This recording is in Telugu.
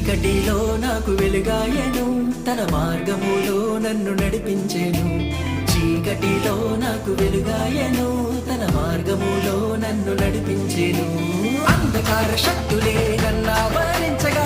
చీకటిలో నాకు వెలుగాయను, తన మార్గములో నన్ను నడిపించెను. చీకటిలో నాకు వెలుగాయను, తన మార్గములో నన్ను నడిపించెను. అంధకార శక్తులే నన్ను ఆవరించగా